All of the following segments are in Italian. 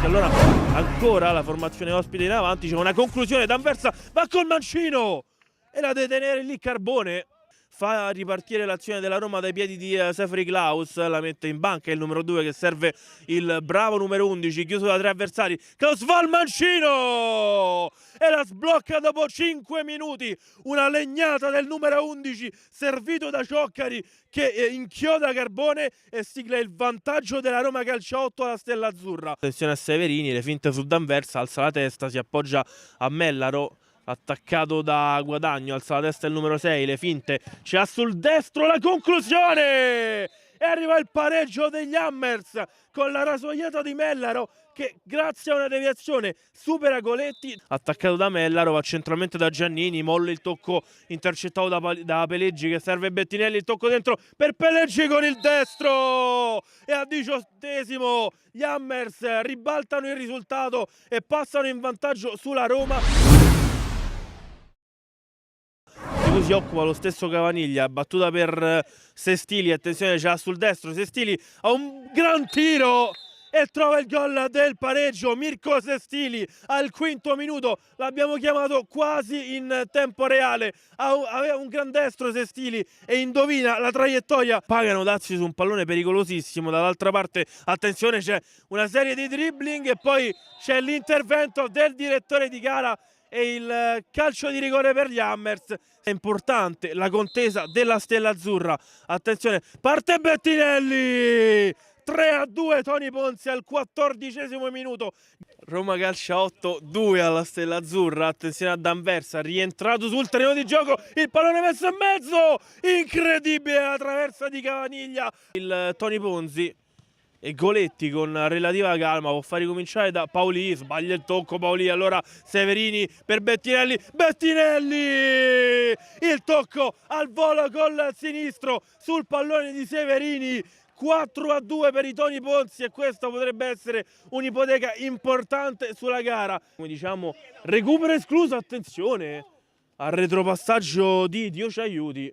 Che allora ancora la formazione ospite in avanti, c'è una conclusione, D'Anversa va col mancino e la deve tenere lì Carbone. Fa ripartire l'azione della Roma dai piedi di Seferi Klaus, la mette in banca, è il numero 2 che serve il bravo numero 11, chiuso da 3 avversari. Klaus va al mancino e la sblocca dopo 5 minuti. Una legnata del numero 11 servito da Cioccari che inchioda Carbone e sigla il vantaggio della Roma Calciotto alla Stella Azzurra. Attenzione a Severini, le finte su D'Anversa, alza la testa, si appoggia a Mellaro. Attaccato da Guadagno, alza la testa il numero 6, le finte, c'ha sul destro la conclusione e arriva il pareggio degli Hammers con la rasoiata di Mellaro che grazie a una deviazione supera Coletti. Attaccato da Mellaro, va centralmente da Giannini, molla il tocco intercettato da Peleggi che serve Bettinelli, il tocco dentro per Peleggi con il destro e al 18esimo gli Hammers ribaltano il risultato e passano in vantaggio sulla Roma. Di cui si occupa lo stesso Cavaniglia, battuta per Sestili, attenzione, c'ha sul destro Sestili, ha un gran tiro e trova il gol del pareggio. Mirko Sestili al 5° minuto, l'abbiamo chiamato quasi in tempo reale, aveva un gran destro Sestili e indovina la traiettoria. Pagano Dazzi su un pallone pericolosissimo, dall'altra parte attenzione c'è una serie di dribbling e poi c'è l'intervento del direttore di gara e il calcio di rigore per gli Hammers. È importante la contesa della Stella Azzurra, attenzione, parte Bettinelli, 3-2 Toni Ponzi al 14° minuto. Roma calcia 8-2 alla Stella Azzurra, attenzione a D'Anversa, rientrato sul terreno di gioco, il pallone messo in mezzo, incredibile la traversa di Cavaniglia. Il Toni Ponzi e Coletti con relativa calma può far ricominciare da Paoli, sbaglia il tocco Paoli, allora Severini per Bettinelli, Bettinelli! Il tocco al volo col sinistro sul pallone di Severini, 4-2 per i Toni Ponzi e questa potrebbe essere un'ipoteca importante sulla gara. Come diciamo, recupero escluso, attenzione al retropassaggio di Dio ci aiuti,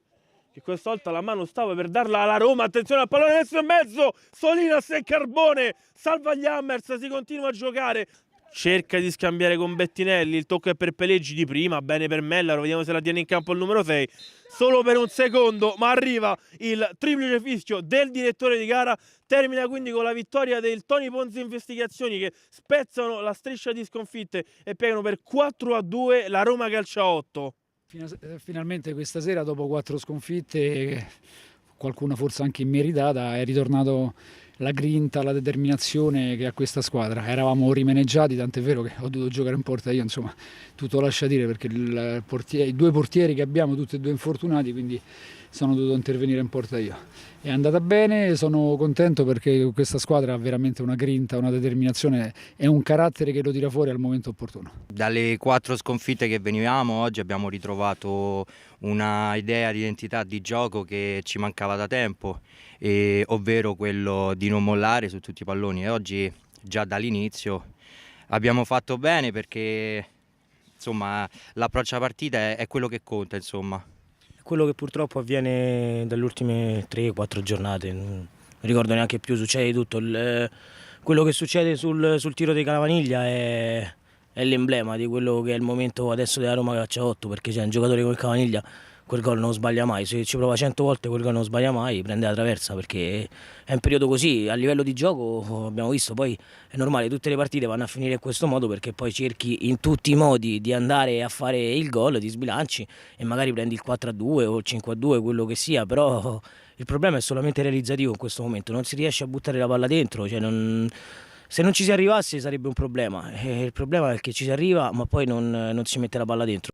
che questa volta la mano stava per darla alla Roma, attenzione al pallone messo in mezzo, Solinas e Carbone, salva gli Hammers, si continua a giocare, cerca di scambiare con Bettinelli, il tocco è per Peleggi di prima, bene per Mellaro, vediamo se la tiene in campo il numero 6, solo per un secondo, ma arriva il triplice fischio del direttore di gara, termina quindi con la vittoria del Toni Ponzi Investigazioni che spezzano la striscia di sconfitte e piegano per 4-2 la Roma calcia 8. Finalmente questa sera, dopo 4 sconfitte, qualcuna forse anche immeritata, è ritornato la grinta, la determinazione che ha questa squadra. Eravamo rimaneggiati, tant'è vero che ho dovuto giocare in porta io, insomma, tutto lascia dire perché i 2 portieri che abbiamo, tutti e 2 infortunati, quindi sono dovuto intervenire in porta io. È andata bene, sono contento perché questa squadra ha veramente una grinta, una determinazione e un carattere che lo tira fuori al momento opportuno. Dalle 4 sconfitte che venivamo, oggi abbiamo ritrovato una idea di identità di gioco che ci mancava da tempo, ovvero quello di non mollare su tutti i palloni, e oggi già dall'inizio abbiamo fatto bene perché insomma l'approccio alla partita è quello che conta, insomma. Quello che purtroppo avviene dalle ultime 3-4 giornate, non ricordo neanche più, succede di tutto. Quello che succede sul tiro di Cavaniglia è l'emblema di quello che è il momento adesso della Roma calcia 8, perché c'è un giocatore come Cavaniglia, quel gol non sbaglia mai, se ci prova 100 volte quel gol non sbaglia mai, prende la traversa, perché è un periodo così, a livello di gioco abbiamo visto, poi è normale, tutte le partite vanno a finire in questo modo perché poi cerchi in tutti i modi di andare a fare il gol, ti sbilanci e magari prendi il 4-2 o il 5-2, quello che sia, però il problema è solamente realizzativo in questo momento, non si riesce a buttare la palla dentro, cioè se non ci si arrivasse sarebbe un problema, il problema è che ci si arriva ma poi non si mette la palla dentro.